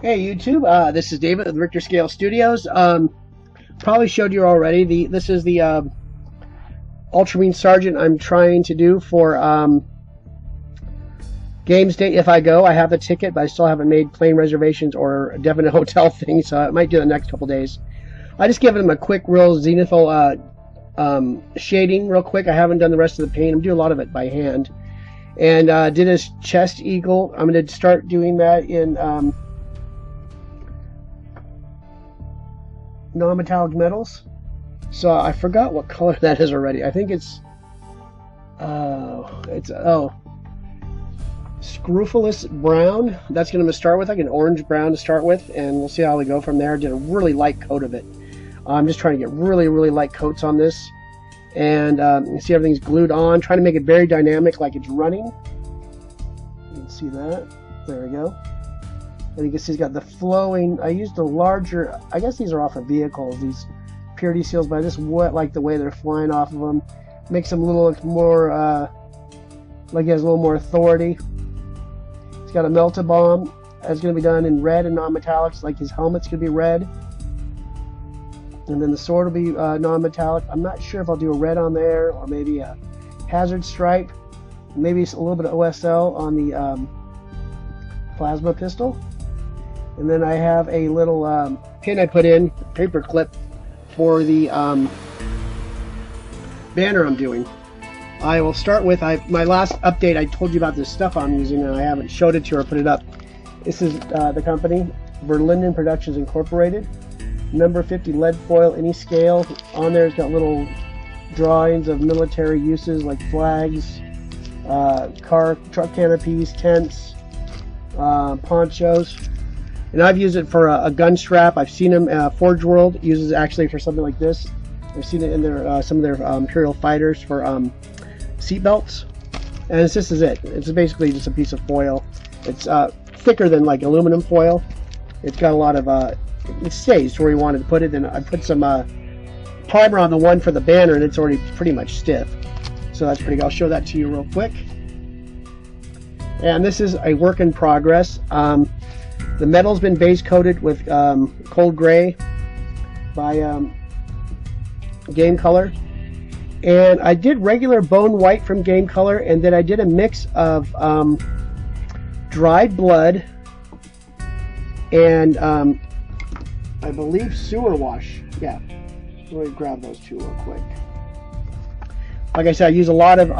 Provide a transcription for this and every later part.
Hey YouTube, this is David with Richter Scale Studios. Probably showed you already. This is the Ultramarine Sergeant I'm trying to do for Games Day if I go. I have the ticket, but I still haven't made plane reservations or a definite hotel thing, so I might do it the next couple days. I just given him a quick, real zenithal shading real quick. I haven't done the rest of the paint. I'm doing a lot of it by hand. And did his chest eagle. I'm going to start doing that in non-metallic metals. So I forgot what color that is already. I think it's scrofulous brown. That's going to start with like an orange brown to start with, and we'll see how we go from there. Did a really light coat of it. I'm just trying to get really light coats on this, and you see everything's glued on. Trying to make it very dynamic, like it's running. You can see that. There we go. And you can see it's got the flowing. I used a larger, I guess these are off of vehicles, these purity seals, but I just like the way they're flying off of them. Makes them a little more, like he has a little more authority. It's got a melta bomb. It's going to be done in red and non-metallics, like his helmet's going to be red. And then the sword will be non-metallic. I'm not sure if I'll do a red on there, or maybe a hazard stripe. Maybe a little bit of OSL on the plasma pistol. And then I have a little pin I put in, paper clip, for the banner I'm doing. I will start with, my last update I told you about this stuff I'm using, and I haven't showed it to you or put it up. This is the company, Berlinden Productions Incorporated. Number 50 lead foil, any scale. On there it's got little drawings of military uses like flags, truck canopies, tents, ponchos. And I've used it for a gun strap. I've seen them, Forge World uses it actually for something like this. I've seen it in their some of their Imperial fighters for seat belts. And this is it. It's basically just a piece of foil. It's thicker than like aluminum foil. It's got a lot of, it stays where you wanted to put it. Then I put some primer on the one for the banner, and it's already pretty much stiff. So that's pretty good. I'll show that to you real quick. And this is a work in progress. The metal's been base coated with cold gray by Game Color, and I did regular bone white from Game Color, and then I did a mix of dried blood and I believe sewer wash. Yeah, let me grab those two real quick. Like I said, I use a lot of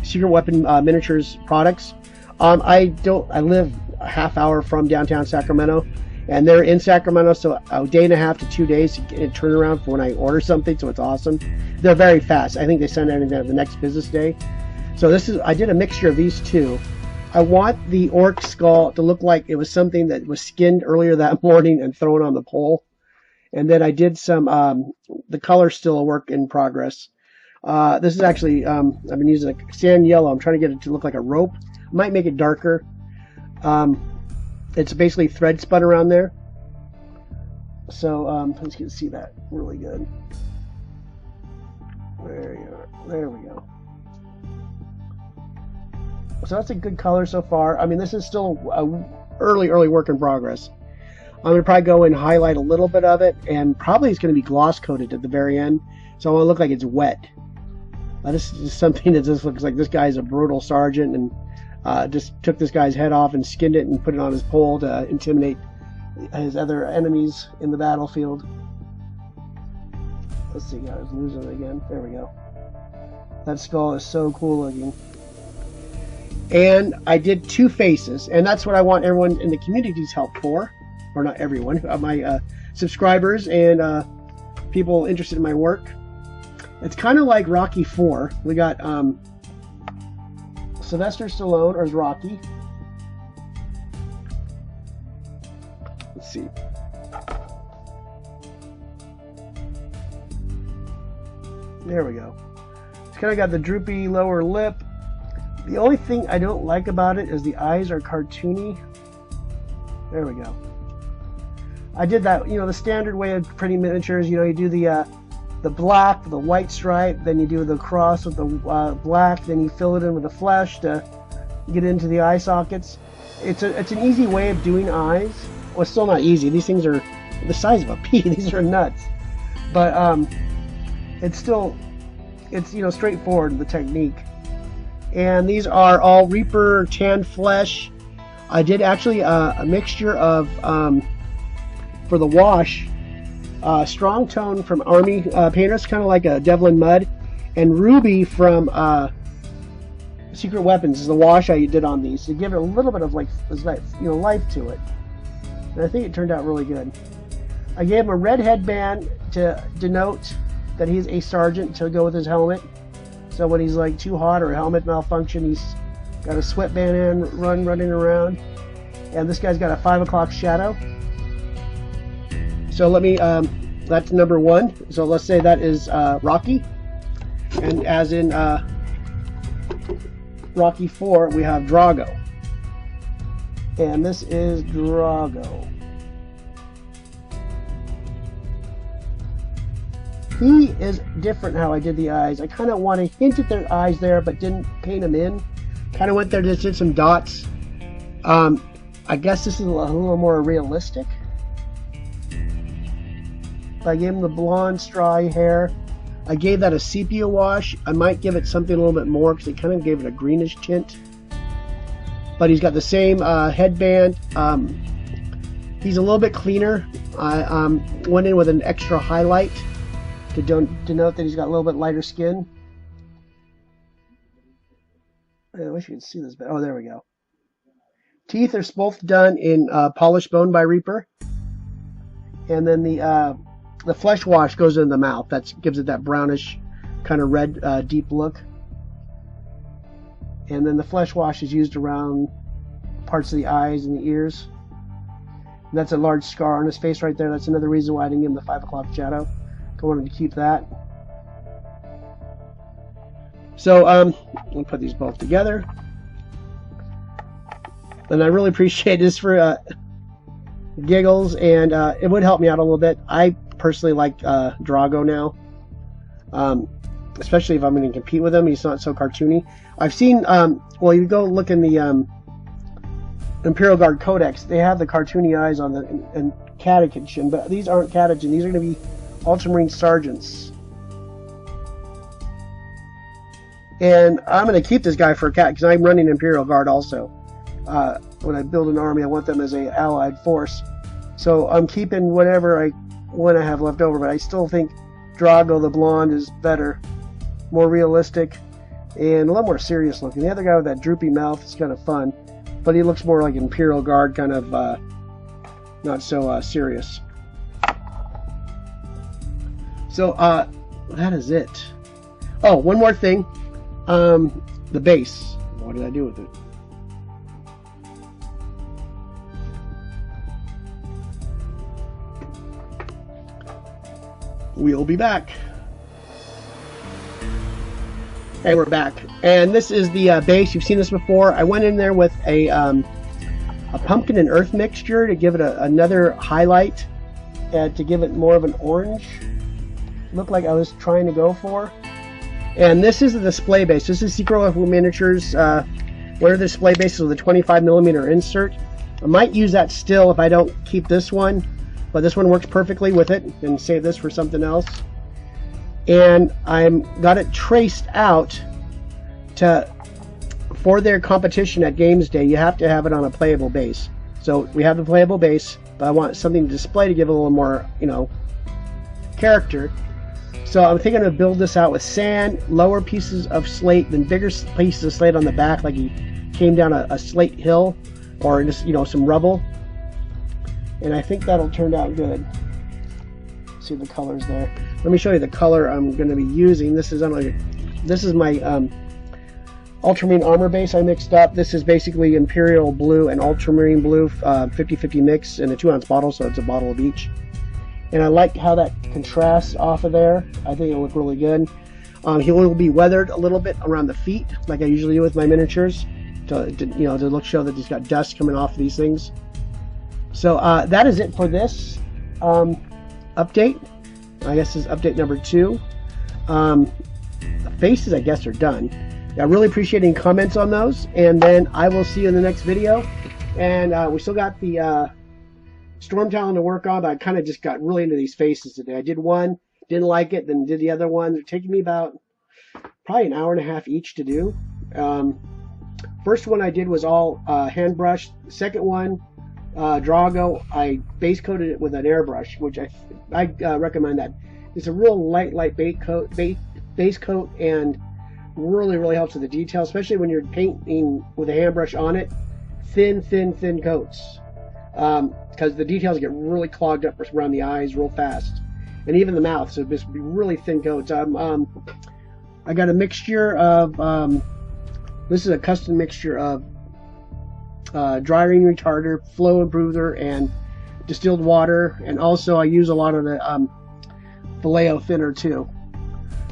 Secret Weapon Miniatures products. I live a half hour from downtown Sacramento, and they're in Sacramento, so a day and a half to 2 days to get a turnaround for when I order something, so it's awesome. They're very fast. I think they send it the next business day. So I did a mixture of these two. I want the orc skull to look like it was something that was skinned earlier that morning and thrown on the pole. And then I did some, the color's still a work in progress. This is actually, I've been using a sand yellow. I'm trying to get it to look like a rope. I might make it darker. It's basically thread spun around there. So let's get to see that really good. There you are. There we go. So that's a good color so far. I mean, this is still a early work in progress. I'm going to probably go and highlight a little bit of it, and probably it's going to be gloss coated at the very end, so I want to look like it's wet. This is just something that just looks like this guy's a brutal sergeant, and just took this guy's head off and skinned it and put it on his pole to intimidate his other enemies in the battlefield. Let's see, I was losing it again. There we go. That skull is so cool looking. And I did two faces, and that's what I want everyone in the community's help for. Or not everyone, my subscribers and people interested in my work. It's kind of like Rocky 4. We got Sylvester Stallone, or Rocky. Let's see. There we go. It's kind of got the droopy lower lip. The only thing I don't like about it is the eyes are cartoony. There we go. I did that, you know, the standard way of printing miniatures. You know, you do the black, the white stripe, then you do the cross with the black, then you fill it in with the flesh to get into the eye sockets. It's an easy way of doing eyes. well, it's still not easy. These things are the size of a pea. These are nuts. But it's still, it's, you know, straightforward, the technique. And these are all Reaper tan flesh. I did actually a mixture of, for the wash, Strong Tone from Army Painters, kind of like a Devlin Mud, and Ruby from Secret Weapons is the wash I did on these to give it a little bit of like, you know, life to it. And I think it turned out really good. I gave him a red headband to denote that he's a sergeant to go with his helmet. So when he's like too hot or a helmet malfunction, he's got a sweatband in, running around. And this guy's got a 5 o'clock shadow. So let me, that's number 1. So let's say that is Rocky. And as in Rocky 4, we have Drago. And this is Drago. He is different how I did the eyes. I kind of want to hint at their eyes there, but didn't paint them in. Kind of went there, just did some dots. I guess this is a little more realistic. I gave him the blonde strawy hair. I gave that a sepia wash. I might give it something a little bit more because it kind of gave it a greenish tint. But he's got the same headband. He's a little bit cleaner. I went in with an extra highlight to denote that he's got a little bit lighter skin. I wish you could see this better. Oh, there we go. Teeth are both done in polished bone by Reaper. And then the flesh wash goes in the mouth. That gives it that brownish kind of red deep look. And then the flesh wash is used around parts of the eyes and the ears. And that's a large scar on his face right there. That's another reason why I didn't give him the 5 o'clock shadow. I wanted to keep that. So we'll put these both together. And I really appreciate this for giggles, and it would help me out a little bit. I personally like Drago now, especially if I'm going to compete with him. He's not so cartoony. I've seen, well, you go look in the Imperial Guard Codex, they have the cartoony eyes on the catechin, but these aren't catechin. These are going to be Ultramarine sergeants. And I'm going to keep this guy for a cat because I'm running Imperial Guard also. When I build an army, I want them as an allied force. So I'm keeping whatever I have left over, but I still think Drago the blonde is better, more realistic, and a lot more serious looking. The other guy with that droopy mouth is kind of fun, but he looks more like Imperial Guard, kind of not so serious. So that is it. Oh, one more thing. The base. What did I do with it? We'll be back. Hey, we're back. And this is the base. You've seen this before. I went in there with a pumpkin and earth mixture to give it another highlight, to give it more of an orange look like I was trying to go for. And this is the display base. This is Secret Weapon Miniatures. One of the display bases with a 25mm insert. I might use that still if I don't keep this one, but this one works perfectly with it, and save this for something else. And I'm got it traced out for their competition at Games Day. You have to have it on a playable base. So we have the playable base, but I want something to display to give it a little more, you know, character. So I'm thinking of build this out with sand, lower pieces of slate, then bigger pieces of slate on the back, like he came down a slate hill, or just, you know, some rubble. And I think that'll turn out good. See the colors there. Let me show you the color I'm going to be using. This is my Ultramarine armor base I mixed up. This is basically Imperial blue and Ultramarine blue, 50-50 mix in a 2-ounce bottle, so it's a bottle of each. And I like how that contrasts off of there. I think it'll look really good. He will be weathered a little bit around the feet, like I usually do with my miniatures, to show that he's got dust coming off of these things. So that is it for this update. I guess this is update number 2. The faces, I guess, are done. I really appreciate any comments on those, and then I will see you in the next video. And we still got the storm talent to work on, but I kind of just got really into these faces today. I did one, didn't like it, then did the other one. They're taking me about probably an hour and a half each to do. First one I did was all hand brushed. Second one, Drago, I base coated it with an airbrush, which I recommend that. It's a real light base coat, and really helps with the detail, especially when you're painting with a hand brush on it. Thin coats, because the details get really clogged up around the eyes real fast, and even the mouth. So just be really thin coats. I got a mixture of this is a custom mixture of drying retarder, flow improver, and distilled water, and also I use a lot of the Vallejo thinner too.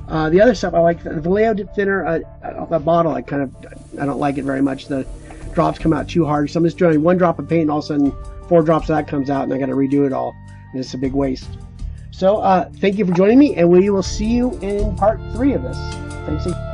The other stuff I like, the Vallejo thinner, the bottle I don't like it very much. The drops come out too hard, so I'm just doing 1 drop of paint, and all of a sudden 4 drops of that comes out, and I got to redo it all, and it's a big waste. So thank you for joining me, and we will see you in part 3 of this. Thanks.